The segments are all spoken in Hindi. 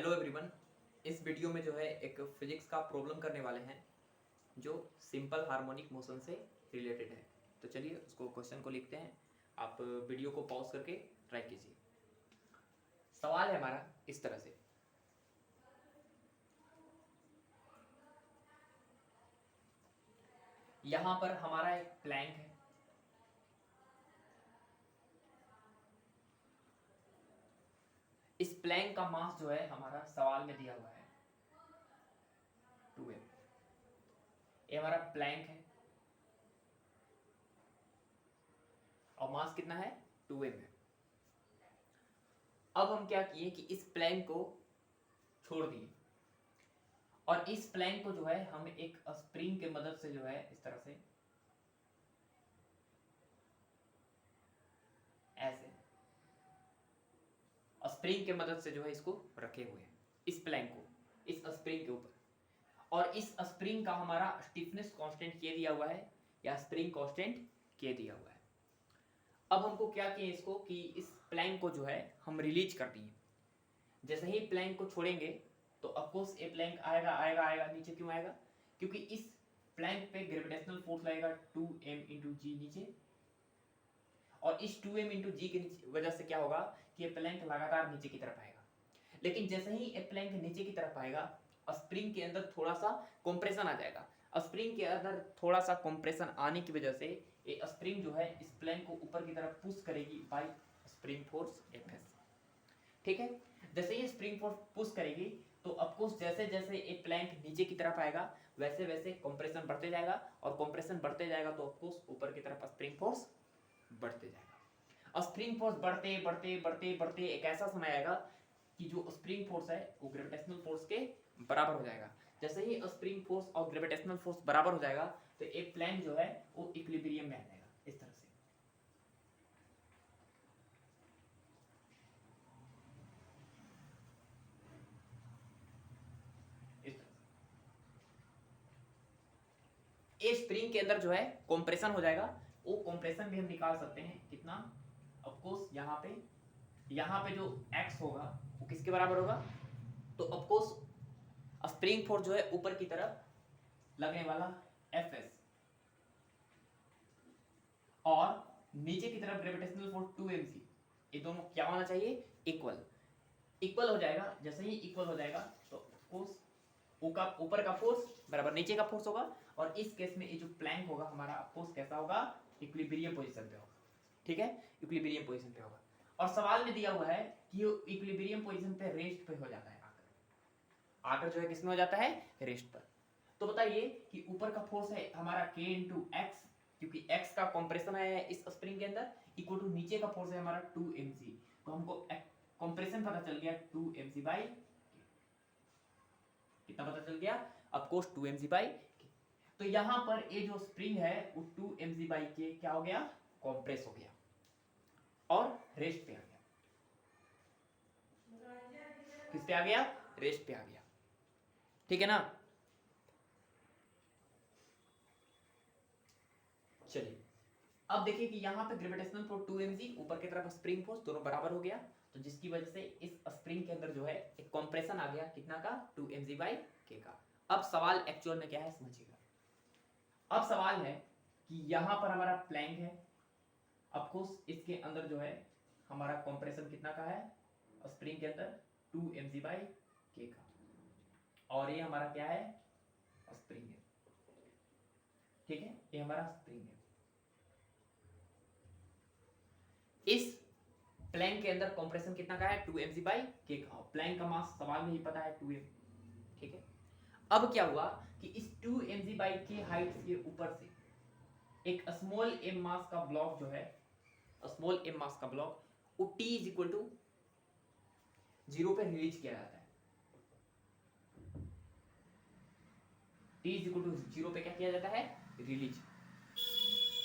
Hello everyone. इस वीडियो में जो है एक फिजिक्स का प्रॉब्लम करने वाले हैं जो सिंपल हार्मोनिक मोशन से रिलेटेड है। तो चलिए उसको क्वेश्चन को लिखते हैं। आप वीडियो को पॉज करके ट्राई कीजिए। सवाल है हमारा इस तरह से, यहां पर हमारा एक प्लैंक है। इस प्लैंक का मास जो है हमारा सवाल में दिया हुआ है 2m। ये हमारा प्लैंक है और मास कितना है 2m है। अब हम क्या किए कि इस प्लैंक को छोड़ दिए और इस प्लैंक को जो है हम एक स्प्रिंग के मदद से जो है इस तरह से ऐसे स्प्रिंग के मदद से जो है इसको रखे हुए हैं, इस प्लैंक को इस स्प्रिंग के ऊपर। और इस स्प्रिंग का हमारा स्टिफनेस कांस्टेंट के दिया हुआ है या स्प्रिंग कांस्टेंट के दिया हुआ है। अब हमको क्या किए इसको कि इस प्लैंक को जो है हम रिलीज कर दिए। जैसे ही प्लैंक को छोड़ेंगे तो ऑफकोर्स ये प्लैंक आएगा आएगा आएगा नीचे। क्यों आएगा? क्योंकि इस प्लैंक पे ग्रेविटेशनल फोर्स लगेगा 2m × g नीचे, और इस 2m × g की वजह से क्या होगा कि ये प्लैंक लगातार नीचे की तरफ आएगा। लेकिन जैसे ही ये प्लैंक नीचे की तरफ आएगा स्प्रिंग के अंदर थोड़ा सा कंप्रेशन आ जाएगा। स्प्रिंग के अंदर थोड़ा सा कंप्रेशन आने की वजह से ये स्प्रिंग जो है इस प्लैंक को ऊपर की तरफ पुश करेगी बाय स्प्रिंग फोर्स Fs। ठीक है, जैसे ये स्प्रिंग फोर्स पुश करेगी तो ऑफकोर्स जैसे जैसे ये प्लैंक नीचे की तरफ आएगा वैसे वैसे कंप्रेशन बढ़ते जाएगा, और कंप्रेशन बढ़ते जाएगा तो ऑफकोर्स ऊपर की तरफ स्प्रिंग फोर्स बढ़ते जाएगा। स्प्रिंग फोर्स बढ़ते बढ़ते बढ़ते बढ़ते एक ऐसा समय आएगा कि जो स्प्रिंग फोर्स है वो ग्रेविटेशनल फोर्स के बराबर हो जाएगा। जैसे ही स्प्रिंग फोर्स और ग्रेविटेशनल फोर्स बराबर हो जाएगा तो एक प्लैंक जो है वो इक्विलिब्रियम में आ जाएगा इस तरह से। इस तरह से ये स्प्रिंग के अंदर जो है कंप्रेशन हो जाएगा। वो कंप्रेशन भी हम निकाल सकते हैं कितना, ऑफ कोर्स यहाँ पे जो x होगा वो किसके बराबर होगा, तो ऑफ कोर्स स्प्रिंग फोर्स जो है ऊपर की तरफ लगने वाला Fs और नीचे की तरफ ग्रेविटेशनल फोर्स 2mc, ये दोनों क्या होना चाहिए, इक्वल हो जाएगा। जैसे ही इक्वल हो जाएगा तो फोर्स ऊपर का फोर्स बराबर नीचे का फोर्स होगा, और इस केस में ये जो प्लैंक होगा हमारा फोर्स कैसा होगा, इक्विलिब्रियम पोजीशन पे होगा। ठीक है, इक्विलिब्रियम पोजीशन पे होगा। और सवाल में दिया हुआ है कि ये इक्विलिब्रियम पोजीशन पे रेस्ट पे हो जाता है, आकर जो है किसमें हो जाता है, रेस्ट पर। तो बताइए कि ऊपर का फोर्स है हमारा k × x, क्योंकि x का कंप्रेशन है इस स्प्रिंग के अंदर, इक्वल टू नीचे का फोर्स है हमारा 2mc। तो हमको कंप्रेशन पता चल गया 2mc/k। कितना पता चल गया, ऑफ कोर्स 2mc/k। तो यहां पर ये जो स्प्रिंग है वो 2mc/k क्या हो गया, कंप्रेस हो गया और रेस्ट पे आ गया। किस पे आ गया, रेस्ट पे आ गया। ठीक है ना। चलिए अब देखिए कि यहाँ पे ग्रेविटेशनल फोर्स 2mc, ऊपर की तरफ स्प्रिंग फोर्स, दोनों बराबर हो गया। तो जिसकी वजह से इस स्प्रिंग के अंदर जो है एक कंप्रेशन आ गया कितना का, 2mc/k का। अब सवाल एक्चुअल में क्या है समझिएगा। अब सवाल है कि यहाँ पर हमारा प्लैंक है, ऑफकोर्स इसके अंदर जो है हमारा कंप्रेशन कितना का है स्प्रिंग के अंदर, 2mc/k का, और ये हमारा क्या है, स्प्रिंग है। ठीक है, ये हमारा स्प्रिंग है। इस प्लैंक के अंदर कंप्रेशन कितना का है, 2mc/k का। प्लैंक का मास सवाल में ही पता है 2m। ठीक है, अब क्या हुआ कि इस 2mc/k हाइट के ऊपर से एक स्मॉल m मास का ब्लॉक जो है, स्मॉल m मास का ब्लॉक वो t = 0 पे रिलीज किया जाता है। t = 0 पे क्या किया जाता है, रिलीज।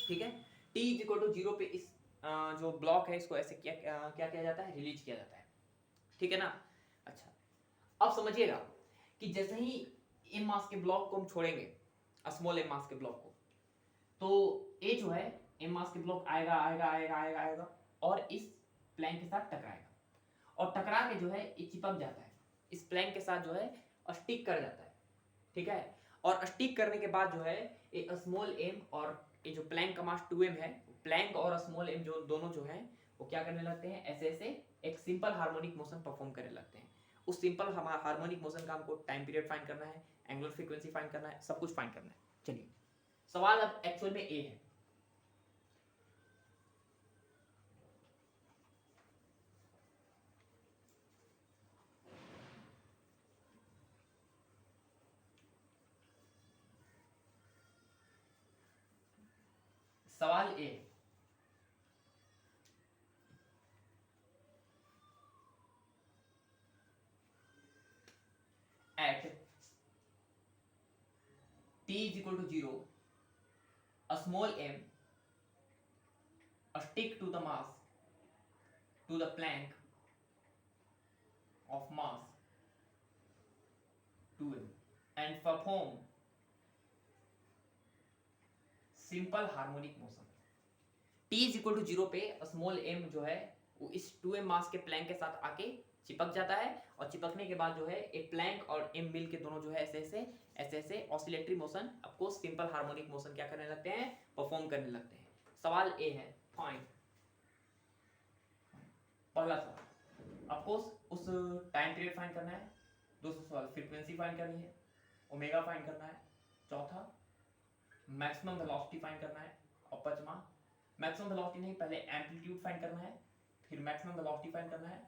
ठीक है, t = 0 पे इस जो ब्लॉक है इसको ऐसे क्या किया जाता है, रिलीज किया जाता है। ठीक है ना। अच्छा अब समझिएगा कि जैसे ही m मास के ब्लॉक को हम छोड़ेंगे, स्मॉल m मास के ब्लॉक को, तो ये जो है m मास के ब्लॉक आएगा आएगा आएगा आएगा आएगा और इस प्लैंक के साथ टकराएगा, और टकरा के जो है ये चिपक जाता है। इस प्लैंक के साथ जो है स्टिक कर जाता है, ठीक है। और स्टिक करने के बाद जो है ये स्मॉल एम और ये जो प्लैंक का मास 2m है, प्लैंक और स्मॉल एम जो दोनों जो है वो क्या करने लगते हैं, ऐसे ऐसे एक सिंपल हार्मोनिक मोशन परफॉर्म करने लगते हैं। उस सिंपल हार्मोनिक मोशन का हमको टाइम पीरियड फाइंड करना है, एंगुलर फ्रीक्वेंसी फाइंड करना है, सब कुछ फाइंड करना है। चलिए सवाल अब एक्चुअल में ए है। सवाल ए, at t is equal to 0, a small m, a stick to the mass, to the plank of mass 2m and perform simple harmonic motion। t is equal to 0 पे स्मॉल m जो है वो इस 2m मास के प्लैंक के साथ आके चिपक जाता है, और चिपकने के बाद जो है एक प्लैंक और m मिल के दोनों जो है ऐसे ऐसे ऑसिलेटरी मोशन, आपको सिंपल हार्मोनिक मोशन क्या करने लगते हैं, परफॉर्म करने लगते हैं। सवाल ए है, फाइंड। पहला सवाल आपको उस टाइम पीरियड फाइंड करना है, दूसरा सवाल फ्रीक्वेंसी फाइंड करनी है, ओमेगा फाइंड करना है, चौथा मैक्सिमम वेलोसिटी फाइंड करना है, और पांचवा मैक्सिमम वेलोसिटी नहीं, पहले एम्पलीट्यूड फाइंड करना है, फिर मैक्सिमम वेलोसिटी फाइंड करना है,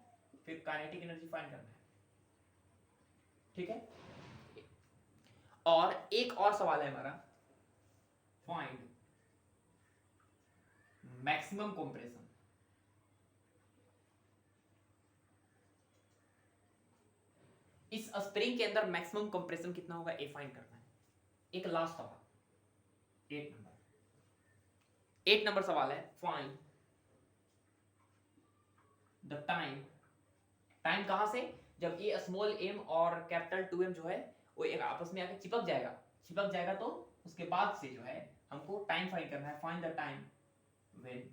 फिर काइनेटिक एनर्जी फाइंड करना है, ठीक है। और एक और सवाल है हमारा, फाइंड मैक्सिमम कंप्रेशन। इस स्प्रिंग के अंदर मैक्सिमम कंप्रेशन कितना होगा ये फाइंड करना है। एक लास्ट सवाल 8 नंबर सवाल है, फाइंड द टाइम। टाइम कहां से, जब ये स्मॉल m और कैपिटल 2m जो है वो एक आपस में आके चिपक जाएगा तो उसके बाद से जो है हमको टाइम फाइंड करना है। Find the time when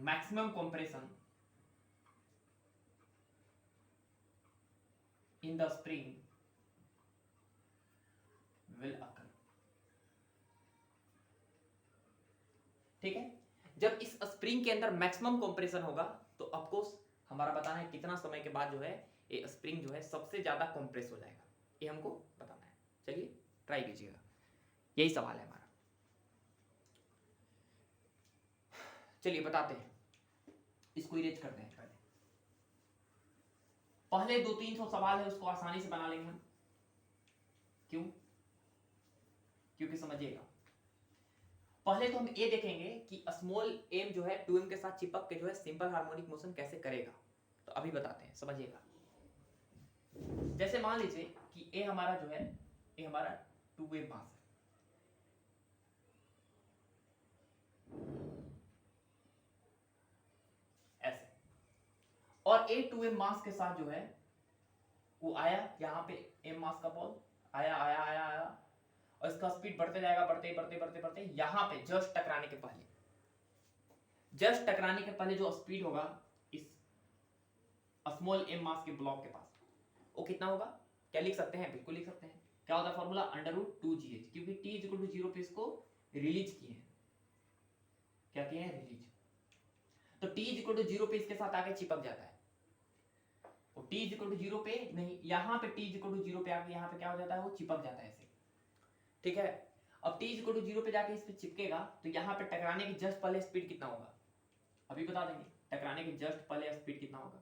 maximum compression in the spring will occur। ठीक है, जब इस स्प्रिंग के अंदर मैक्सिमम कंप्रेशन होगा तो ऑफकोर्स हमारा बताना है कितना समय के बाद जो है ये स्प्रिंग जो है सबसे ज्यादा कंप्रेस हो जाएगा, ये हमको बताना है। चलिए ट्राई कीजिएगा, यही सवाल है हमारा। चलिए बताते हैं, इसको इरेज करते हैं। पहले 200-300 सवाल है उसको आसानी से बना लेंगे हम, क्यों, क्योंकि समझिएगा पहले तो हम ये देखेंगे कि स्मॉल m जो है 2m के साथ चिपक के जो है सिंपल हार्मोनिक मोशन कैसे करेगा, तो अभी बताते हैं, समझिएगा। जैसे मान लीजिए कि a हमारा जो है, ये हमारा 2m मास है ऐसे, और a 2m मास के साथ जो है वो आया यहाँ पे m मास का बॉल आया आया आया आया, और इसका स्पीड बढ़ते जाएगा, बढ़ते यहाँ पे जस्ट टकराने के पहले जो स्पीड होगा इस स्मॉल m मास के ब्लॉक के पास, वो कितना होगा, क्या लिख सकते हैं, बिल्कुल लिख सकते हैं। क्या होता है फॉर्मूला, √2gh, क्योंकि t = 0 पे इसको रिलीज किए हैं, क्या किए हैं, रिलीज। तो t = 0 पे इसके साथ आके चिपक जाता है, तो t = 0 पे नहीं, यहाँ पे t = 0 पे आके यहाँ पे क्या हो जाता है, वो चिपक जाता है ऐसे, ठीक है। अब t = 0 पे जाके इस पे चिपकेगा तो यहाँ पे टकराने की जस्ट पहले स्पीड कितना होगा, अभी बता देंगे, टकराने की जस्ट पहले स्पीड कितना होगा,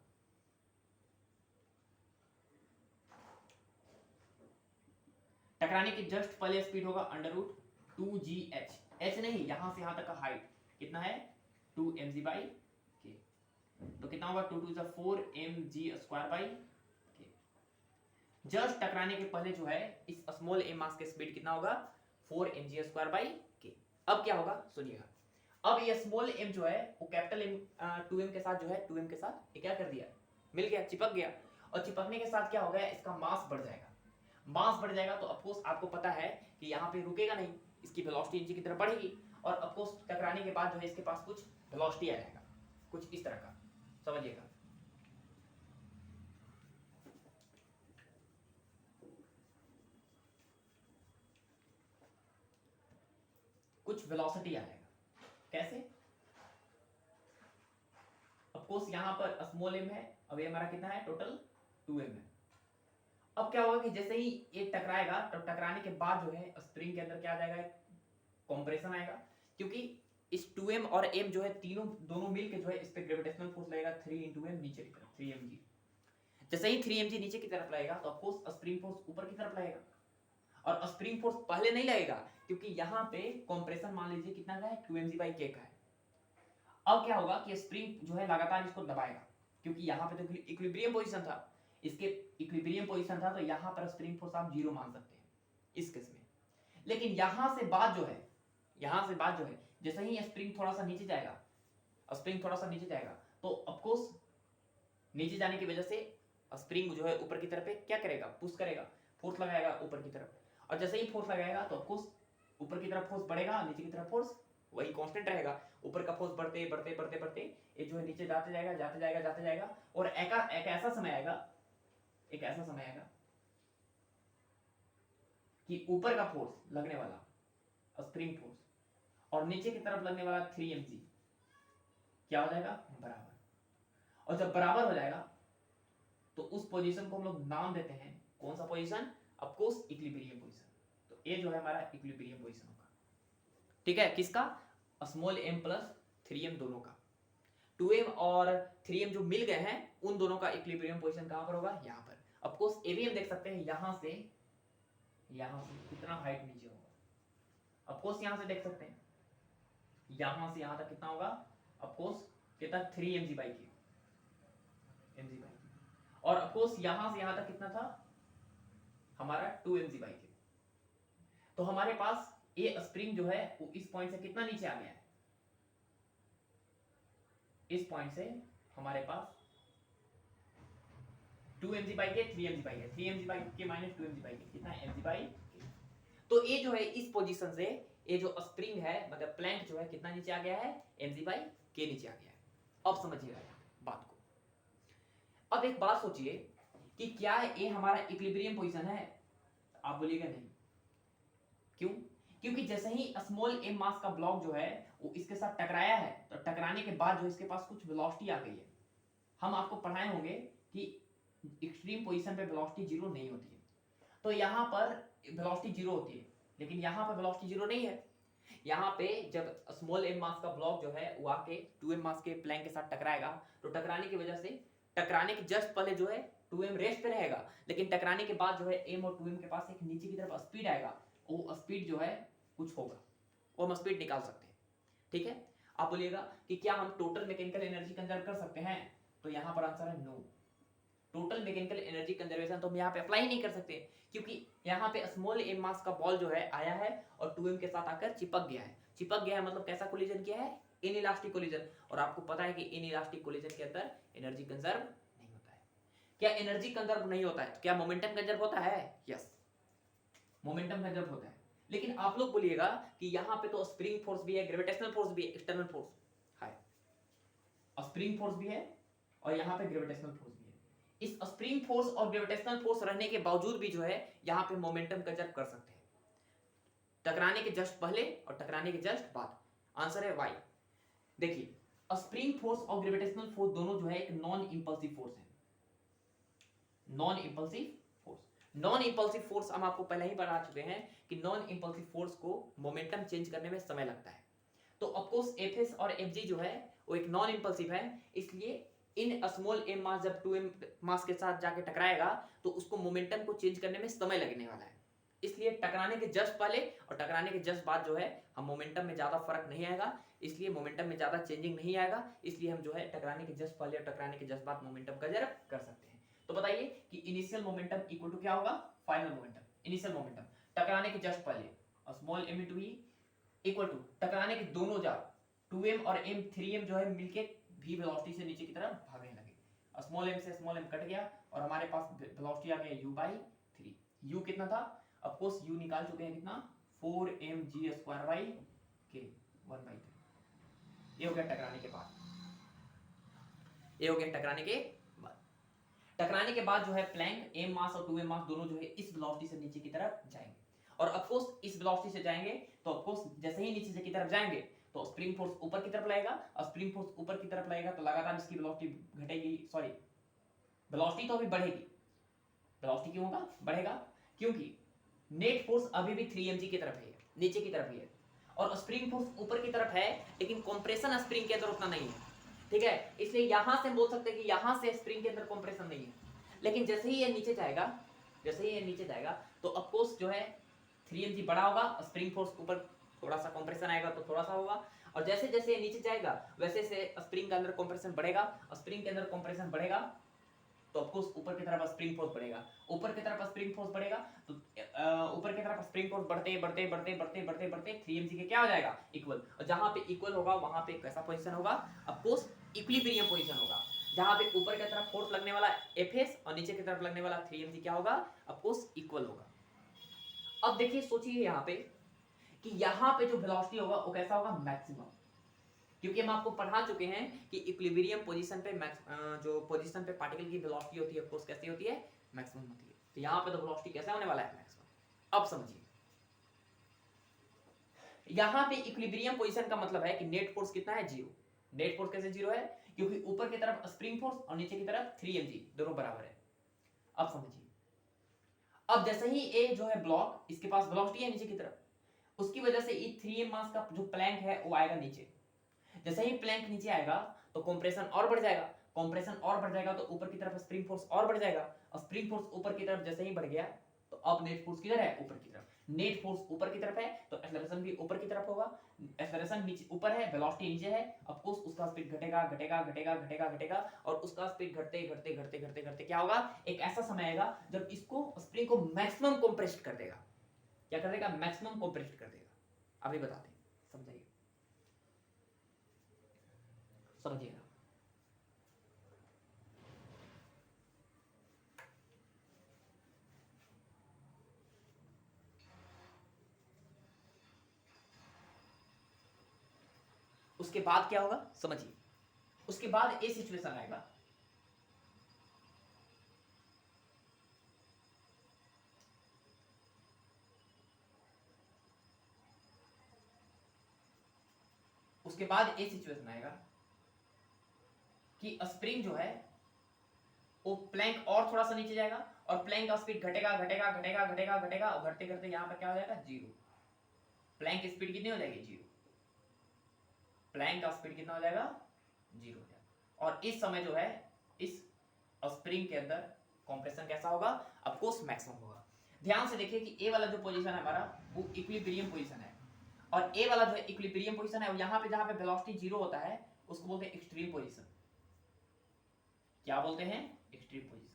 टकराने की जस्ट पहले स्पीड होगा √2gh, h नहीं, यहां से यहां तक का हाइट कितना है, 2mg/k, तो कितना होगा, 2 × 4 mg²/k। जस्ट टकराने के पहले जो है इस स्मॉल m मास की स्पीड कितना होगा, 4 mg²/k। अब क्या होगा सुनिएगा, अब ये स्मॉल m जो है वो कैपिटल m 2m के साथ जो है 2m के साथ ये क्या कर दिया, मिल गया, चिपक गया, और चिपकने के साथ क्या हो गया, इसका मास बढ़ जाएगा। मास बढ़ जाएगा तो ऑफकोर्स आपको पता है कि यहाँ पे रुकेगा नहीं, इसकी वेलोसिटी नीचे की तरफ बढ़ेगी, और ऑफकोर्स टकराने के बाद जो है इसके पास कुछ वेलोसिटी आ जाएगा, कुछ इस तरह का, समझिएगा। वेलोसिटी आ जाएगा। कैसे? ऑफ कोर्स यहाँ पर स्मॉल m है, अब ये हमारा कितना है टोटल 2m है। अब क्या होगा कि जैसे ही ये टकराएगा तो टकराने के बाद जो है स्प्रिंग के अंदर क्या आ जाएगा, कंप्रेशन आएगा, क्योंकि इस 2m और m जो है तीनों दोनों मिलके जो है इस पे ग्रेविटेशनल फोर्स लगेगा 3 × m नीचे की तरफ 3mg। जैसे ही 3mg नीचे की तरफ लगेगा तो ऑफ कोर्स स्प्रिंग फोर्स ऊपर की तरफ लगेगा, और स्प्रिंग फोर्स पहले नहीं लगेगा क्योंकि यहाँ पे कंप्रेशन मान लीजिए कितना का है 2mg/k का है। अब क्या होगा कि स्प्रिंग जो है लगातार इसको दबाएगा, क्योंकि यहाँ पे तो इक्विलिब्रियम पोजीशन था, इसके इक्विलिब्रियम पोजीशन था तो यहाँ पर स्प्रिंग फोर्स आप 0 मान सकते हैं इस केस में। लेकिन यहाँ से बाद जो है जैसे ही स्प्रिंग थोड़ा सा नीचे जाएगा, तो ऑफ कोर्स नीचे जाने की वजह से स्प्रिंग जो है ऊपर की तरफ क्या करेगा, पुश करेगा, फोर्स लगाएगा ऊपर की तरफ, और जैसे ही फोर्स लगाएगा तो ऑफ कोर्स ऊपर की तरफ फोर्स बढ़ेगा, नीचे की तरफ फोर्स वही कांस्टेंट रहेगा। ऊपर का फोर्स बढ़ते बढ़ते बढ़ते बढ़ते ये जो है नीचे जाते जाएगा, और एक ऐसा समय आएगा कि ऊपर का फोर्स लगने वाला स्प्रिंग फोर्स और नीचे की तरफ लगने वाला 3mg क्या हो जाएगा, बराबर। और जब बराबर हो जाएगा तो उस पोजीशन को हम लोग नाम देते हैं, कौन सा position, of course equilibrium position. तो ये जो है हमारा इक्विलिब्रियम पोजीशन होगा, ठीक है, किसका, स्मॉल m प्लस 3m दोनों का। 2m और 3m जो मिल गए हैं उन दोनों का इक्विलिब्रियम पोजीशन कहां पर होगा, यहां पर। ऑफ कोर्स ये भी हम देख सकते हैं यहां से कितना हाइट नीचे होगा, ऑफ कोर्स यहां से देख सकते हैं यहां से यहां तक कितना होगा, ऑफ कोर्स कितना 3mg/k और ऑफ कोर्स यहां से यहां तक कितना था हमारा 2mg/k। तो हमारे पास ये स्प्रिंग जो है वो इस पॉइंट से कितना नीचे आ गया है, इस पॉइंट से हमारे पास 2mg/k 3mg/k 3mg/k minus 2mg/k कितना है mg/k। तो ये जो है इस पोजीशन से ये जो स्प्रिंग है मतलब प्लैंक जो है कितना नीचे आ गया है, mg/k नीचे आ गया है। अब समझिएगा बात को। अब एक बात सोचिए कि क्या ये हमारा इक्विलिब्रियम पोजीशन है, आप बोलिएगा नहीं। क्यों? क्योंकि जैसे ही स्मॉल m मास का ब्लॉक जो है वो इसके साथ टकराया है तो टकराने के बाद जो इसके पास कुछ वेलोसिटी आ गई है। हम आपको पढ़ाए होंगे कि एक्सट्रीम पोजीशन पे वेलोसिटी 0 नहीं होती है, तो यहाँ पर वेलोसिटी 0 होती है, लेकिन यहाँ पर वेलोसिटी 0 नहीं है। यहाँ पे जब स्मॉल m मास का ब्लॉक जो है वो आके 2m मास के प्लैंक के साथ टकराएगा तो टकराने की वजह से टकराने के जस्ट पहले जो है 2m रेस्ट पे रहेगा, लेकिन टकराने के बाद जो है m और 2m के पास एक नीचे की तरफ स्पीड आएगा, वो स्पीड जो है कुछ होगा, वो हम स्पीड निकाल सकते हैं। ठीक है, आप बोलिएगा कि क्या हम टोटल मैकेनिकल एनर्जी कंजर्व कर सकते हैं, तो यहाँ पर आंसर है no. Total mechanical energy conservation तो हम यहाँ पे अप्लाई नहीं कर सकते, क्योंकि यहाँ पे स्मॉल m मास का बॉल जो है आया है और 2m के साथ आकर चिपक गया है, मतलब कैसा कोलिजन किया है, इनइलास्टिक कोलिजन। और आपको पता है कि इनइलास्टिक कोलिजन के अंदर एनर्जी कंजर्व नहीं होता है। क्या एनर्जी कंजर्व नहीं होता है तो क्या मोमेंटम कंजर्व होता है, यस मोमेंटम कंजर्व होता है। लेकिन आप लोग बोलिएगा कि यहाँ पे तो स्प्रिंग फोर्स भी है, ग्रेविटेशनल फोर्स भी है, एक्सटर्नल फोर्स है, स्प्रिंग फोर्स भी है और यहाँ पे ग्रेविटेशनल फोर्स भी है। इस स्प्रिंग फोर्स और ग्रेविटेशनल फोर्स रहने के बावजूद भी जो है यहाँ पे मोमेंटम कंजर्व कर सकते हैं, टकराने के जस्ट पहले और टकराने के जस्ट बाद। आंसर है वाई। देखिए स्प्रिंग फोर्स और ग्रेविटेशनल फोर्स दोनों जो है एक नॉन इंपल्सिव फोर्स है, non impulsive force. Non impulsive force हम आपको पहले ही पढ़ा चुके हैं कि नॉन इंपल्सिव फोर्स को मोमेंटम चेंज करने में समय लगता है। तो ऑफ कोर्स एफएस और एफजी जो है वो एक नॉन इंपल्सिव है, इसलिए इन स्मॉल m मास जब 2m मास के साथ जाके टकराएगा तो उसको मोमेंटम को चेंज करने में समय लगने वाला है। इसलिए टकराने के जस्ट पहले और टकराने के जस्ट बाद जो है हम मोमेंटम में ज्यादा फर्क नहीं आएगा, इसलिए मोमेंटम में ज्यादा चेंजिंग नहीं आएगा, इसलिए हम जो है टकराने के जस्ट पहले और टकराने के जस्ट बाद मोमेंटम कंजर्व कर सकते हैं। तो बताइए कि इनिशियल मोमेंटम इक्वल टू क्या होगा, फाइनल मोमेंटम। इनिशियल मोमेंटम टकराने के जस्ट पहले small m * e equal to टकराने के दोनों जा 2m और m 3m जो है मिलके v वेलोसिटी से नीचे की तरफ भागने लगे। स्मॉल m से स्मॉल m कट गया और हमारे पास वेलोसिटी आ गया u/3। u कितना था, ऑफ कोर्स u निकाल चुके हैं कितना, 4mg² / k 1/3। ये हो गया टकराने के बाद, ये हो गया टकराने के बाद। टकराने के बाद जो है प्लैंक m मास और 2m मास दोनों जो है इस वेलोसिटी से नीचे की तरफ जाएंगे, और ऑफ कोर्स इस वेलोसिटी से जाएंगे तो तो ऑफकोर्स जैसे ही नीचे की तरफ जाएंगे तो स्प्रिंग फोर्स ऊपर की तरफ लगेगा, और स्प्रिंग फोर्स ऊपर की तरफ लगेगा तो लगातार इसकी वेलोसिटी घटेगी, सॉरी वेलोसिटी तो अभी बढ़ेगी। वेलोसिटी क्यों होगा, बढ़ेगा, क्योंकि नेट फोर्स अभी भी 3 mg की तरफ है, नीचे की तरफ ही है, और स्प्रिंग फोर्स ऊपर की तरफ है, लेकिन कंप्रेशन स्प्रिंग के अंदर उतना नहीं है, ठीक है। इसलिए यहां से बोल सकते हैं कि यहां से स्प्रिंग के अंदर कंप्रेशन नहीं है, लेकिन जैसे ही ये नीचे जाएगा, जैसे ही ये नीचे जाएगा तो ऑफकोर्स जो है 3 mg बड़ा होगा, स्प्रिंग फोर्स ऊपर थोड़ा सा कंप्रेशन आएगा तो थोड़ा सा होगा, और जैसे जैसे ये नीचे जाएगा वैसे से स्प्रिंग के अंदर कंप्रेशन बढ़ेगा, स्प्रिंग के अंदर कंप्रेशन बढ़ेगा तो ऑफकोर्स ऊपर की तरफ स्प्रिंग फोर्स बढ़ेगा, ऊपर की तरफ स्प्रिंग फोर्स बढ़ेगा तो ऊपर की तरफ स्प्रिंग फोर्स बढ़ते बढ़ते बढ़ते बढ़ते बढ़ते बढ़ते 3 mg के क्या हो जाएगा, इक्वल, और जहां पे इक्वल होगा वहां पे कैसा पोजीशन होगा, ऑफकोर्स इक्विलिब्रियम पोजीशन होगा, जहां पे ऊपर की तरफ फोर्स लगने वाला Fs और नीचे की तरफ लगने वाला 3 mg क्या होगा, ऑफकोर्स इक्वल होगा। अब देखिए सोचिए यहाँ पे कि यहाँ पे जो वेलोसिटी होगा वो कैसा होगा, मैक्सिमम, क्योंकि हम आपको पढ़ा चुके हैं कि इक्विलिब्रियम पोजीशन पे जो पोजीशन पे पार्टिकल की वेलोसिटी होती है ऑफ कोर्स कैसी होती है, मैक्सिमम होती है। तो यहाँ पे तो वेलोसिटी कैसा होने वाला है, मैक्सिमम। अब समझिए यहाँ पे इक्विलिब्रियम पोजीशन का मतलब है कि नेट फोर्स कितना है, जीरो। नेट फोर्स कैसे जीरो है, क्योंकि ऊपर की तरफ स्प्रिंग फोर्स और नीचे की तरफ 3 mg दोनों बराबर है। अब समझिए, अब जैसे ही ए जो है ब्लॉक, इसके पास वेलोसिटी है नीचे की तरफ, उसकी वजह से ये 3m मास का जो प्लैंक है वो आएगा नीचे। जैसे ही प्लैंक नीचे आएगा तो कंप्रेशन और बढ़ जाएगा, कंप्रेशन और बढ़ जाएगा तो ऊपर की तरफ स्प्रिंग फोर्स और बढ़ जाएगा, और स्प्रिंग फोर्स ऊपर की तरफ जैसे ही बढ़ गया तो अब नेट फोर्स किधर है, ऊपर की तरफ। नेट फोर्स ऊपर की तरफ है तो एक्सेलरेशन भी ऊपर की तरफ होगा, एक्सेलरेशन नीचे ऊपर है, वेलोसिटी नीचे है, ऑफ कोर्स उसका स्पीड घटेगा घटेगा घटेगा घटेगा घटेगा, और उसका स्पीड घटते घटते घटते घटते घटते क्या होगा, एक ऐसा समय आएगा जब इसको स्प्रिंग को मैक्सिमम कंप्रेस कर देगा। क्या कर देगा, मैक्सिमम कंप्रेस कर देगा। अभी बताते हैं, समझाइए, समझिएगा। उसके बाद क्या होगा, समझिए, उसके बाद ए सिचुएशन आएगा, उसके बाद ए सिचुएशन आएगा कि स्प्रिंग जो है वो प्लैंक और थोड़ा सा नीचे जाएगा, और प्लैंक का स्पीड घटेगा घटेगा घटेगा घटेगा घटेगा, और घटते घटते यहां पर क्या हो जाएगा, जीरो। प्लैंक की स्पीड कितनी हो जाएगी, जीरो। प्लैंक का स्पीड कितना हो जाएगा, जीरो हो जाएगा। और इस समय जो है इस स्प्रिंग के अंदर कंप्रेशन कैसा होगा, ऑफ कोर्स मैक्सिमम होगा। ध्यान से देखिए कि ए वाला जो पोजीशन है हमारा वो इक्विलिब्रियम पोजीशन है, और ए वाला जो है इक्विलिब्रियम पोजीशन है, यहाँ पे जहां पे वेलोसिटी जीरो होता है उसको बोलते हैं एक्सट्रीम पोजीशन। क्या बोलते हैं, एक्सट्रीम पोजीशन।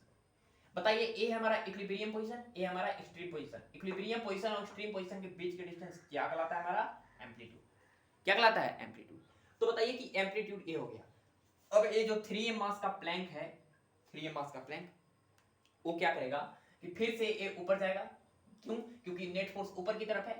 बताइए, ए है हमारा इक्विलिब्रियम पोजीशन, ए हमारा एक्सट्रीम पोजीशन। इक्विलिब्रियम पोजीशन और एक्सट्रीम पोजीशन के बीच के डिस्टेंस क्या कहलाता है, हमारा एम्पलीट्यूड। क्या कहलाता है, एम्पलीट्यूड। तो बताइए कि एम्पलीट्यूड ए हो गया। अब ये जो 3m मास का प्लैंक है, 3m मास का प्लैंक, वो क्या करेगा कि फिर से ए ऊपर जाएगा। क्यों, क्योंकि नेट फोर्स ऊपर की तरफ है,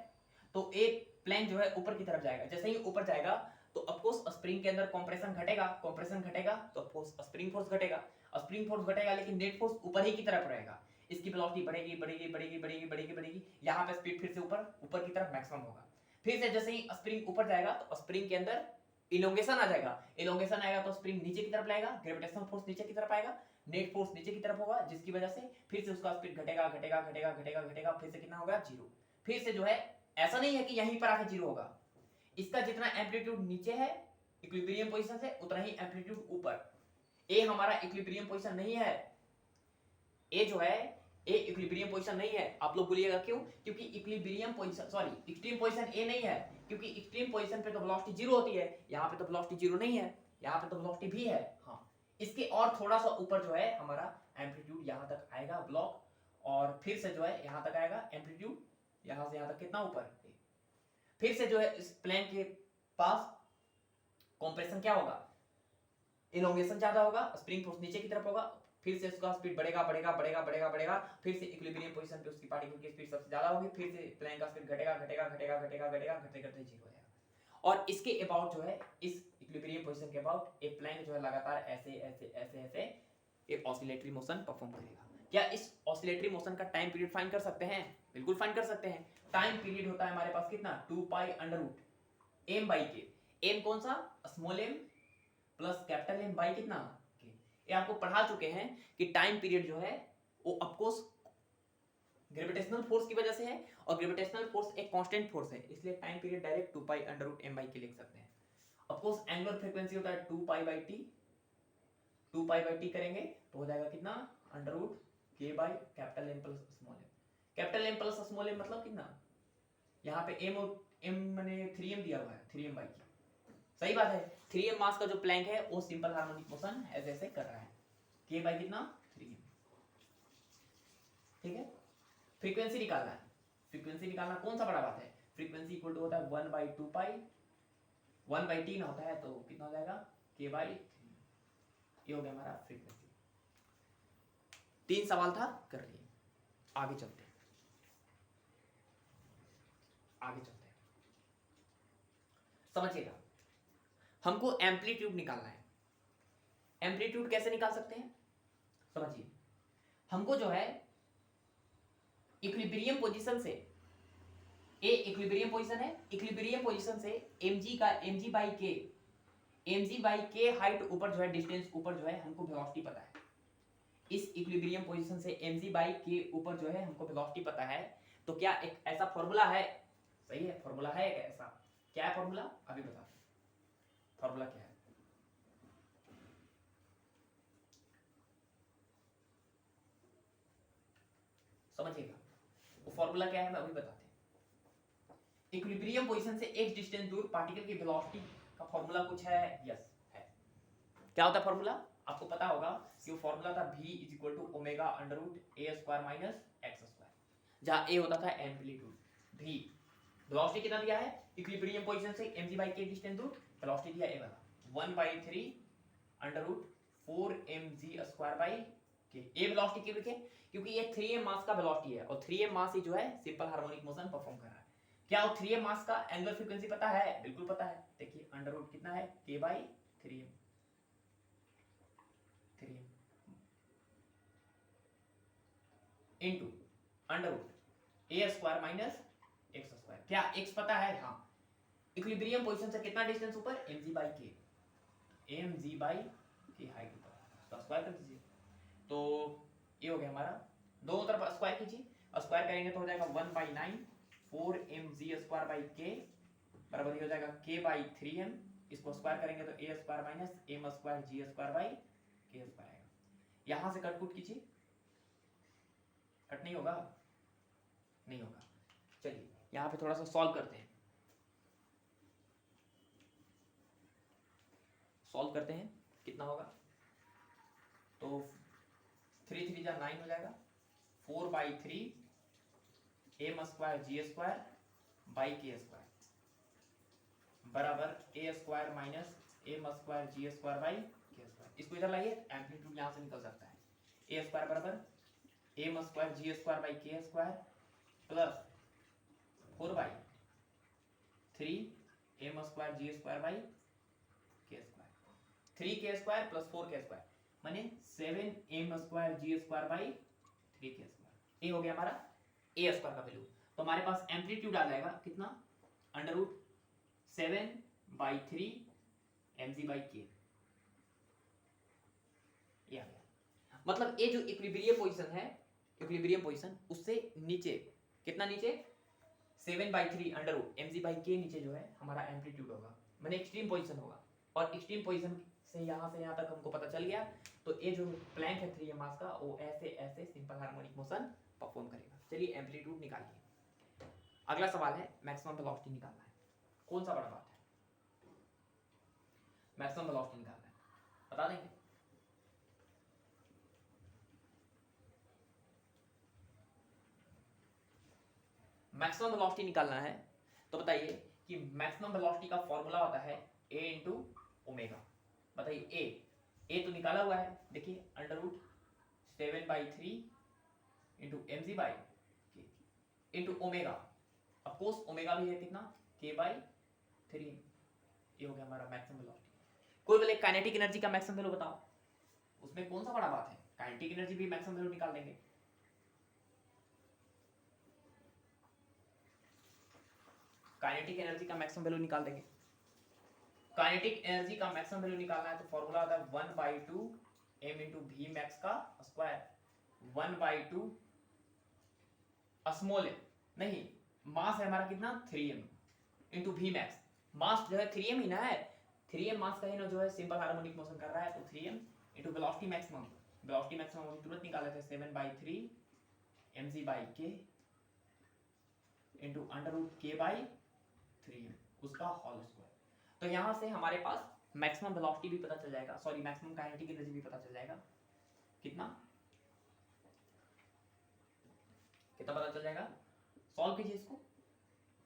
तो ए प्लैंक जो है ऊपर की तरफ जाएगा। जैसे ही ऊपर जाएगा तो ऑफ कोर्स स्प्रिंग के अंदर कंप्रेशन घटेगा, कंप्रेशन घटेगा तो ऑफ कोर्स स्प्रिंग फोर्स घटेगा, स्प्रिंग फोर्स घटेगा, लेकिन नेट फोर्स ऊपर ही की तरफ रहेगा। इसकी वेलोसिटी बढ़ेगी बढ़ेगी बढ़ेगी बढ़ेगी बढ़ेगी बढ़ेगी, यहाँ पे स्पीड फिर से ऊपर की तरफ मैक्सिमम होगा। फिर से जैसे ही स्प्रिंग ऊपर जाएगा तो स्प्रिंग के अंदर इलोंगेशन आ जाएगा, इलोंगेशन आएगा तो स्प्रिंग नीचे की तरफ लाएगा, ग्रेविटेशनल फोर्स नीचे की तरफ आएगा, नेट फोर्स नीचे की तरफ होगा, जिसकी वजह से फिर से उसका स्पीड घटेगा घटेगा घटेगा घटेगा घटेगा, फिर से कितना होगा, जीरो। फिर से जो है ऐसा नहीं है कि यहीं पर आके जीरो होगा, इसका जितना एम्पलीट्यूड नीचे है इक्विलिब्रियम पोजीशन से उतना ही एम्पलीट्यूड ऊपर। ए हमारा इक्विलिब्रियम पोजीशन नहीं है, ए जो है ए इक्विलिब्रियम पोजीशन नहीं है। आप लोग बोलिएगा क्यों, क्योंकि equilibrium position, sorry extreme position A नहीं है, क्योंकि एक्सट्रीम पोजीशन पे तो वेलोसिटी जीरो होती है, यहाँ पे तो वेलोसिटी जीरो नहीं है, यहाँ पे तो वेलोसिटी भी है। हाँ, इसके और थोड़ा सा ऊपर जो है हमारा एम्पलीट्यूड यहाँ तक आएगा ब्लॉक, और फिर से जो है यहाँ तक आएगा एम्पलीट्यूड, यहाँ से यहाँ तक कितना ऊपर, फिर से जो है इस प्लेन के पास कंप्रेशन क्या होगा, इलोंगेशन ज्यादा होगा, स्प्रिंग फोर्स नीचे की तरफ होगा, फिर से उसका स्पीड बढ़ेगा बढ़ेगा बढ़ेगा बढ़ेगा बढ़ेगा, फिर से इक्विलिब्रियम पोजीशन पे उसकी पार्टिकल की स्पीड सबसे ज्यादा होगी, फिर से प्लेन का स्पीड घटेगा घटेगा घटेगा घटेगा घटेगा घटते घटते जीरो हो जाएगा। और इसके अबाउट जो है इस इक्विलिब्रियम पोजीशन के अबाउट एक प्लेन जो है लगातार ऐसे ऐसे ऐसे ऐसे एक ऑसिलेटरी मोशन परफॉर्म करेगा। क्या इस ऑसिलेटरी मोशन का टाइम पीरियड फाइंड कर सकते हैं? बिल्कुल फाइंड कर सकते हैं। टाइम पीरियड होता है हमारे पास कितना, 2 pi under root m by k. M कौन सा, small m plus capital M by कितना के। ये आपको पढ़ा चुके हैं कि टाइम पीरियड जो है वो ऑफकोर्स ग्रेविटेशनल फोर्स की वजह से है, और ग्रेविटेशनल फोर्स एक कांस्टेंट फोर्स है, इसलिए time period direct 2 pi under root m by k लिख सकते हैं। ऑफकोर्स एंगुलर फ्रीक्वेंसी होता है 2 pi by t, 2 pi by t करेंगे तो हो जाएगा कितना, under root k by capital M plus small m. Capital M plus small m मतलब कितना, यहाँ पे एम और एम मैंने 3m दिया हुआ है, 3m बाई की, सही बात है। 3m मास का जो प्लैंक है वो सिंपल हार्मोनिक मोशन ऐसे ऐसे कर रहा है, के बाई कितना 3m, ठीक है। फ्रीक्वेंसी निकालना है, फ्रीक्वेंसी निकालना कौन सा बड़ा बात है, फ्रीक्वेंसी इक्वल टू होता है 1 बाई 2 पाई, 1 बाई टी ना होता है तो कितना हो जाएगा, के बाई 3। ये हो गया हमारा फ्रीक्वेंसी। 3 सवाल था, कर लिए। आगे चलते हैं, आगे चलते हैं, समझिएगा। हमको एम्पलीट्यूड निकालना है। एम्पलीट्यूड कैसे निकाल सकते हैं, समझिए। हमको जो है इक्विलिब्रियम पोजीशन से, ए इक्विलिब्रियम पोजीशन है, इक्विलिब्रियम पोजीशन से mg का mg बाई के हाइट ऊपर जो है, डिस्टेंस ऊपर जो है, हमको वेलोसिटी पता है। इस इक्विलिब्रियम पोजीशन से mg बाई के ऊपर जो है हमको वेलोसिटी पता है। तो क्या एक ऐसा फॉर्मूला है, सही है, फॉर्मूला है एक ऐसा, क्या है फॉर्मूला अभी बताते हैं। फॉर्मूला क्या है, समझिएगा। वो फॉर्मूला क्या है मैं अभी बताते हैं। इक्विलिब्रियम पोजीशन से x डिस्टेंस दूर पार्टिकल की वेलोसिटी का फॉर्मूला कुछ है, यस है। क्या होता है फॉर्मूला, आपको पता होगा कि वो फॉर्मूला था v equal to omega under root a square minus x square, जहां a होता था एम्पलीट्यूड, v वेलोसिटी कितना दिया है, इक्विलिब्रियम पोजीशन से mg बाई k डिस्टेंस दूर वेलोसिटी दिया a वाला 1/3 under root 4mg square by k। a velocity क्यों लिखे, क्योंकि ये 3m मास का वेलोसिटी है, और 3m मास ही जो है सिंपल हार्मोनिक मोशन परफॉर्म कर रहा है। क्या वो 3m मास का एंगुलर फ्रीक्वेंसी पता है, बिल्कुल पता है। देखिए अंडर रूट कितना है, k by 3m, 3m into under root a square minus x square. क्या x पता है, हाँ। इक्विलिब्रियम पोजीशन से कितना डिस्टेंस ऊपर, mg by k, mg by k height ऊपर, तो स्क्वायर कर दीजिए। तो ये हो गया हमारा, दोनों तरफ स्क्वायर कीजिए, स्क्वायर करेंगे तो हो जाएगा 1/9 4mg स्क्वायर बाई k बराबर हो जाएगा k बाई 3m। इसको स्क्वायर करेंगे तो a square minus m square g square by k square आएगा। यहां से कट कुट कीजिए, कट नहीं होगा, नहीं होगा। चलिए यहां पे थोड़ा सा सॉल्व करते हैं, सॉल्व करते हैं, कितना होगा, तो 3 3 जा 9 हो जाएगा, 4/3 m square g square by k square बराबर a square minus m square g square by k square. इसको इधर लाइए, एम्पलीट्यूड यहां से निकल सकता है, a स्क्वायर बराबर m square g square by k square plus 4/3 m square g square by k square, 3k square plus 4k square माने 7m square g square by 3k square. ये हो गया हमारा a स्क्वायर का वैल्यू। तो हमारे पास एम्पलीट्यूड आ जाएगा कितना, under root 7/3 mg by k। ये आ गया, मतलब ये जो इक्विलिब्रियम पोजीशन है, इक्विलिब्रियम पोजीशन उससे नीचे कितना, नीचे 7/3 under root mg by k नीचे जो है हमारा एम्पलीट्यूड होगा, माने एक्सट्रीम पोजीशन होगा। और एक्सट्रीम पोजीशन से यहाँ तक हमको पता चल गया। तो ये जो प्लैंक है 3m मास का, वो ऐसे ऐसे सिंपल हार्मोनिक मोशन परफॉर्म करेगा। चलिए एम्पलीट्यूड निकालिए। अगला सवाल है मैक्सिमम वेलोसिटी निकालना है। कौन सा बड़ा बात है, मैक्सिमम वेलोसिटी निकालना है, बता देंगे। मैक्सिमम वेलोसिटी निकालना है तो बताइए कि मैक्सिमम वेलोसिटी का फॉर्मूला होता है a इंटू ओमेगा। बताइए a तो निकाला हुआ है, देखिए under root 7/3 into mg by k into omega, of course omega भी है कितना, k बाई 3। ये हो गया हमारा मैक्सिमम वेलोसिटी। कोई बोले काइनेटिक एनर्जी का मैक्सिमम वैल्यू बताओ, उसमें कौन सा बड़ा बात है, काइनेटिक एनर्जी भी मैक्सिमम वैल्यू निकाल देंगे। काइनेटिक एनर्जी का मैक्सिमम वैल्यू निकाल देंगे। काइनेटिक एनर्जी का मैक्सिमम वैल्यू निकालना है तो फॉर्मूला होता है 1/2 m इंटू वी मैक्स का स्क्वायर, 1/2 स्मॉल m, नहीं मास है हमारा कितना 3m इंटू वी मैक्स, मास जो है 3m ही ना है, 3m मास का ही ना जो है सिंपल हार्मोनिक मोशन कर रहा है, तो 3m into velocity maximum, velocity maximum हम तुरंत निकाले थे 7/3 mg/k इंटू √k/3m उसका होल स्क्वायर। तो यहां से हमारे पास मैक्सिमम वेलोसिटी भी पता चल जाएगा, सॉरी मैक्सिमम काइनेटिक एनर्जी भी पता चल जाएगा। कितना कितना पता चल जाएगा, सॉल्व कीजिए इसको,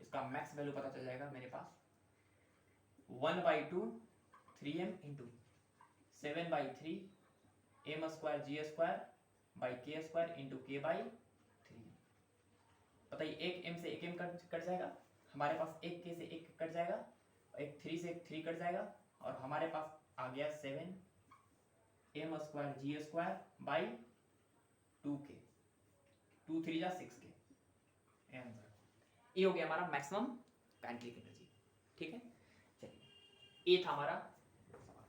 इसका मैक्स वैल्यू पता चल जाएगा मेरे पास 1/2 3m into 7/3 m² g² k² into k/3। बताइए एक m से एक m कट जाएगा, हमारे पास एक k से एक कट जाएगा, एक 3 से एक 3 कट जाएगा, और हमारे पास आ गया 7 m² g² 2k, 2 3 जा 6k, ये हो गया हमारा मैक्सिमम काइनेटिक एनर्जी। ठीक है, चलिए ये था हमारा सवाल।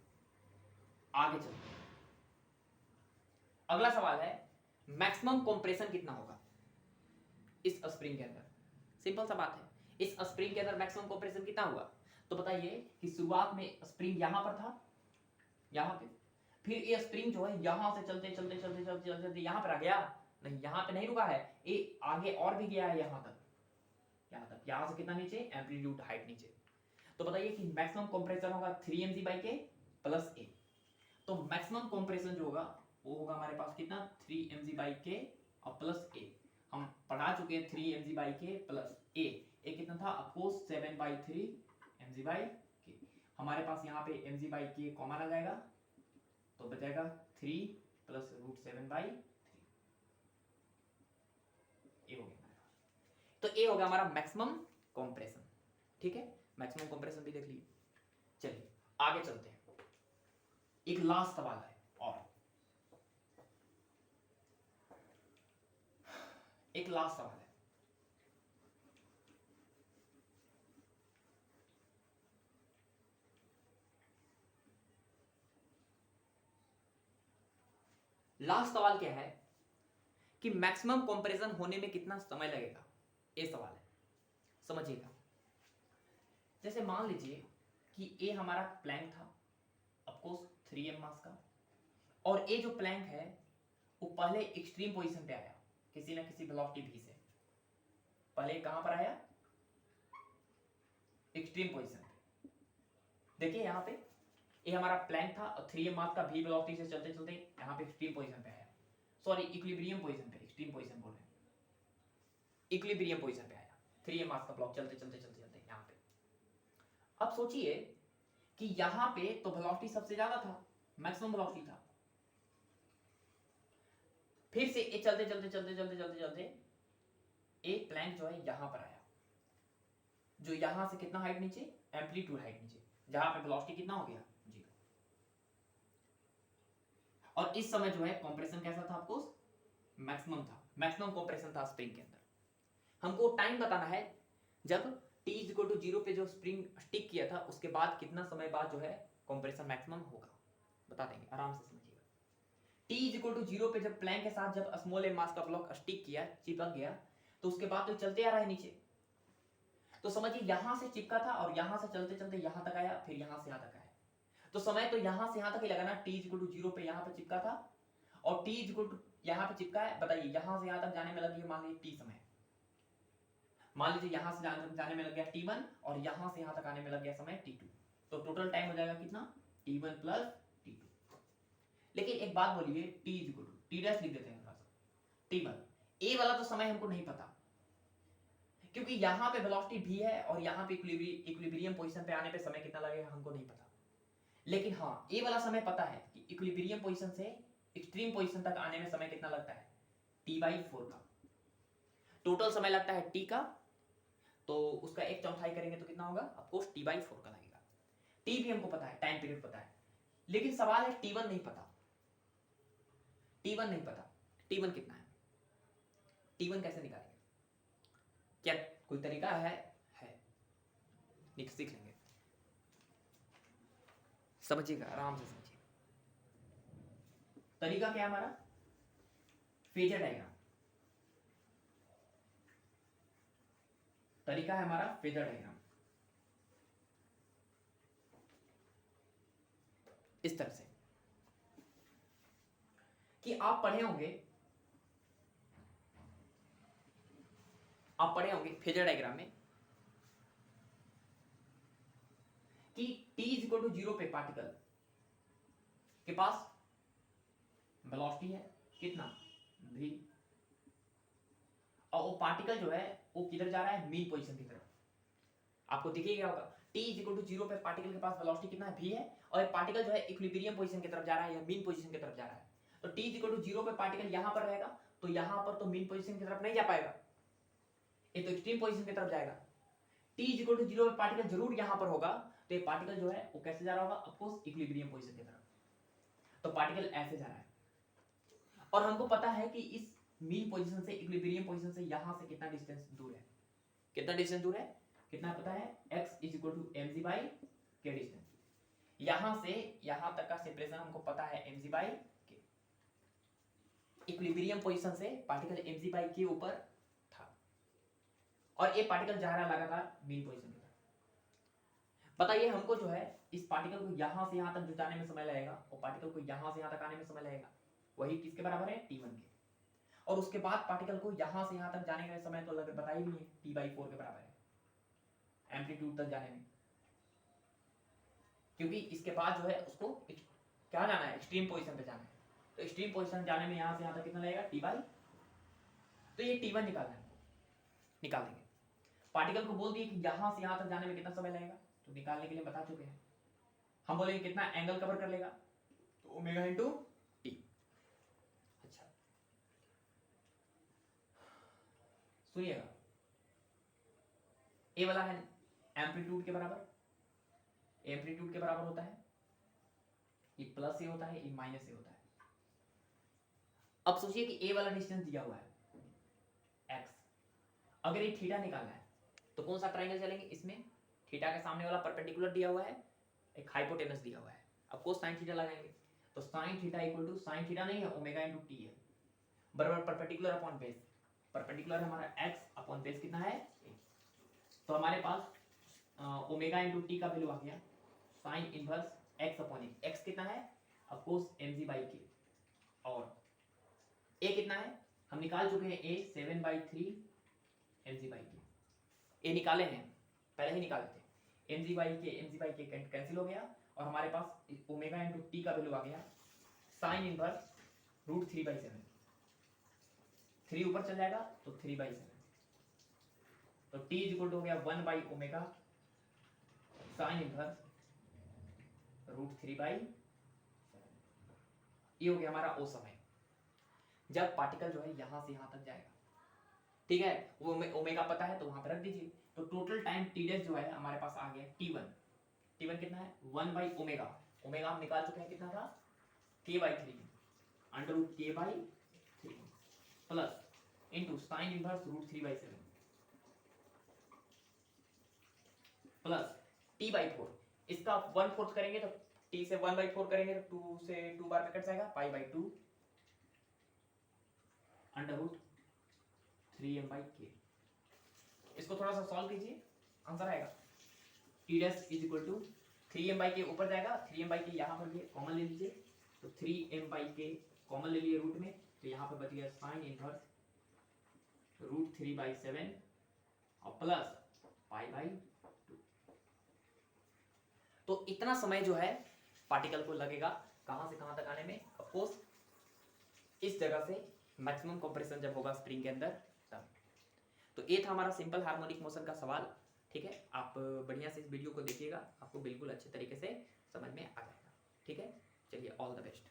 आगे चलते हैं, अगला सवाल है मैक्सिमम कंप्रेशन कितना होगा इस स्प्रिंग के अंदर। सिंपल सा बात है, इस स्प्रिंग के अंदर मैक्सिमम कंप्रेशन कितना हुआ, तो बताइए कि शुरुआत में स्प्रिंग यहां पर था, यहां पे, फिर ये स्प्रिंग जो है यहां से चलते चलते चलते चलते चलते यहां पर आ गया, नहीं यहां पे नहीं रुका है, ये आगे और भी गया है यहां तक, यहां तक, यहां से कितना नीचे, एम्पलीट्यूड हाइट नीचे। तो बताइए कि मैक्सिमम कंप्रेशन होगा 3mg/k प्लस a, तो मैक्सिमम कंप्रेशन जो होगा वो होगा हमारे पास कितना 3mg/k और प्लस a, हम पढ़ा चुके हैं 3mg/k प्लस a, कितना था अफकोर्स 7/3 mg/k, हमारे पास यहाँ पे mg/k कॉमन आ जाएगा, तो बचेगा 3 प्लस √7/3, ये हो गया हमारे पास। तो ये होगा हमारा मैक्सिमम कंप्रेशन। ठीक है, मैक्सिमम कंप्रेशन भी देख लीजिए। चलिए आगे चलते हैं, एक लास्ट सवाल है, और एक लास्ट सवाल है, लास्ट सवाल क्या है कि मैक्सिमम कंप्रेशन होने में कितना समय लगेगा, ये सवाल है, समझिएगा। जैसे मान लीजिए कि ये हमारा प्लैंक था, ऑफकोर्स 3m मास का, और ये जो प्लैंक है वो पहले एक्सट्रीम पोजीशन पे आया किसी ना किसी वेलोसिटी v से, पहले कहां पर आया, एक्सट्रीम पोजीशन पे। देखिए यहाँ पे ये हमारा प्लैंक था और 3m मास का v वेलोसिटी से चलते चलते यहाँ पे एक्सट्रीम पोजीशन पे आया, सॉरी इक्विलिब्रियम पोजीशन पे, एक्सट्रीम पोजीशन बोल रहे हैं, इक्विलिब्रियम पोजीशन पे आया 3m मास का ब्लॉक चलते चलते चलते चलते यहाँ पे। अब सोचिए कि यहाँ पे तो वेलोसिटी सबसे ज्यादा था, मैक्सिमम वेलोसिटी था, फिर से ये चलते चलते चलते चलते चलते चलते एक प्लैंक जो है यहां पर आया, जो यहां से कितना हाइट नीचे, एम्पलीट्यूड हाइट नीचे, जहां पे वेलोसिटी कितना हो गया 0, और इस समय जो है कंप्रेशन कैसा था, आपको मैक्सिमम था, मैक्सिमम कंप्रेशन था स्प्रिंग के अंदर। हमको टाइम बताना है जब t = 0 पे जो स्प्रिंग स्टिक किया था उसके बाद कितना समय बाद जो है कंप्रेशन मैक्सिमम होगा, बता देंगे, आराम से समझिएगा। t = 0 पे जब प्लैंक के साथ जब स्मॉल m मास का ब्लॉक स्टिक किया, चिपक गया, तो उसके बाद तो चलते आ रहा है नीचे, तो समझिए यहां से चिपका था और यहां से चलते चलते यहां तक आया, फिर यहां से यहां तक आया, तो समय तो यहां से यहां तक ही लगा ना, t = 0 पे यहां पे चिपका था और t यहां पे चिपका है, बताइए यहां से यहां तक जाने में लग गया मान लीजिए t समय, मान लीजिए यहां से जाने में लग गया t1 और यहां से यहां तक आने में लग गया समय t2, तो टोटल टाइम हो जाएगा कितना t1 प्लस t2। लेकिन एक बात बोलिए, t t' लिख देते हैं थोड़ा सा, t1 ए वाला तो समय हमको नहीं पता, क्योंकि यहां पे वेलोसिटी v है और यहां पे इक्विलिब्रियम पोजीशन पे आने पे समय कितना लगेगा हमको नहीं पता, लेकिन हाँ ए वाला समय पता है कि इक्विलिब्रियम पोजीशन से एक्सट्रीम पोजीशन तक आने में समय कितना लगता है t/4 का, टोटल समय लगता है t का, तो उसका 1/4 करेंगे तो कितना होगा, ऑफकोर्स t/4 का लगेगा। t भी हमको पता है, टाइम पीरियड पता है, लेकिन सवाल है t1 नहीं पता, t1 नहीं पता, t1 कितना है, t1 कैसे निकालेंगे, क्या कोई तरीका है? सीख लेंगे, समझिएगा, आराम से समझिए। तरीका क्या है हमारा, फेजर डायग्राम। तरीका है हमारा फेजर डायग्राम। इस तरह से कि आप पढ़े होंगे फेजर डायग्राम में कि t इज इक्वल टू 0 पे पार्टिकल के पास वेलोसिटी है कितना v, और वो पार्टिकल जो है वो किधर जा रहा है, मीन पोजीशन की तरफ। आपको दिखेगा क्या होगा, t इज इक्वल टू 0 पे पार्टिकल के पास वेलोसिटी कितना है, v है, और ये पार्टिकल जो है इक्विलिब्रियम पोजीशन की तरफ जा रहा है या मीन पोजीशन की तरफ जा रहा है। तो t इज इक्वल टू 0 पे पार्टिकल यहां पर रहेगा, तो यहां पर तो मीन पोजीशन की तरफ नहीं जा पाएगा, ये तो एक्सट्रीम पोजीशन की तरफ जाएगा। t इज इक्वल टू 0 पे पार्टिकल जरूर यहां पर होगा, तो ये पार्टिकल जो है वो कैसे जा रहा होगा, ऑफ कोर्स इक्विलिब्रियम पोजीशन की तरफ। तो पार्टिकल ऐसे जा रहा है, और हमको पता है कि इस मीन पोजीशन से इक्विलिब्रियम पोजीशन से यहां से कितना डिस्टेंस दूर है, कितना डिस्टेंस दूर है, कितना पता है, x is equal to mg by k distance. यहां से यहां तक का सेपरेशन हमको पता है mg बाई के। इक्विलिब्रियम पोजीशन से पार्टिकल mg बाई के ऊपर था, और ये पार्टिकल जा रहा है लगातार मीन पोजीशन की तरफ। बताइए हमको जो है इस पार्टिकल को यहां से यहां तक जो जाने में समय लगेगा, वो पार्टिकल को यहां से यहां तक आने में समय लगेगा, वही किसके बराबर है, t1 के। और उसके बाद पार्टिकल को यहां से यहां तक जाने में समय तो लग बताई नहीं है, t/4 के बराबर है एम्पलीट्यूड तक जाने में, क्योंकि इसके बाद जो है उसको क्या जाना है, एक्सट्रीम पोजीशन पे जाना है। तो एक्सट्रीम पोजीशन जाने में यहां से यहां तक कितना लगेगा, t/, तो ये t1 निकालना है, निकाल देंगे। पार्टिकल को बोल दिए कि यहां से यहां तक जाने में कितना समय लगेगा, तो निकालने के लिए बता चुके हैं। हम बोलेंगे कितना एंगल कवर कर लेगा, तो ओमेगा इंटू टी। अच्छा सुनिएगा, ए वाला है एम्पलीट्यूड के बराबर, एम्पलीट्यूड के बराबर होता है, ये प्लस ए होता है, ये माइनस ए होता है। अब सोचिए कि ए वाला डिस्टेंस दिया हुआ है x, अगर ये थीटा निकालना है तो कौन सा ट्रायंगल चलेंगे, इसमें थीटा के सामने वाला परपेंडिकुलर दिया हुआ है, एक हाइपोटेनस दिया हुआ है, अब को sin थीटा लगाएंगे, तो sin theta equal to sin theta नहीं है, ओमेगा इनटू टी है, बराबर परपेंडिकुलर अपॉन बेस। परपेंडिकुलर हमारा x अपॉन बेस कितना है, तो हमारे पास ओमेगा इंटू टी का वैल्यू आ गया sin inverse x upon a. x कितना है, ऑफ कोर्स mg बाई के, और a कितना है, हम निकाल चुके हैं, a 7/3 mg बाई के, a निकाले हैं, पहले ही निकाले थे, mg बाई के कैंसिल हो गया, और हमारे पास ओमेगा इंटू टी का वैल्यू आ गया sin इनवर्स √3/7, 3 ऊपर चल जाएगा तो 3/7, तो t इज इक्वल टू हो गया 1/ओमेगा sin इनवर्स √3/7। ये हो गया हमारा ओ समय, जब पार्टिकल जो है यहां से यहां तक जाएगा, ठीक है, वो ओमेगा पता है तो वहां पर रख दीजिए। तो टोटल टाइम टी डेज जो है हमारे पास आ गया t1, t1 कितना है 1/ओमेगा, ओमेगा हम निकाल चुके हैं कितना था, k/3 √k/3 plus into sin inverse √3/7 plus t/4, इसका 1/4 करेंगे तो t से 1/4 करेंगे तो 2 से 2 बार में कट जाएगा, π/2 √3m/k। इसको थोड़ा सा सॉल्व कीजिए, आंसर आएगा t dash is equal to 3m/k ऊपर जाएगा, 3m/k यहाँ पर भी कॉमन ले लीजिए, तो 3m/k कॉमन ले लिए रूट में, तो यहाँ पर बच गया sin इनवर्स √3/7 और प्लस π/2। तो इतना समय जो है पार्टिकल को लगेगा कहां से कहां तक आने में, ऑफ कोर्स इस जगह से मैक्सिमम कंप्रेशन जब होगा स्प्रिंग के अंदर तब। तो ये था हमारा सिंपल हार्मोनिक मोशन का सवाल, ठीक है, आप बढ़िया से इस वीडियो को देखिएगा, आपको बिल्कुल अच्छे तरीके से समझ में आ जाएगा, ठीक है, चलिए ऑल द बेस्ट।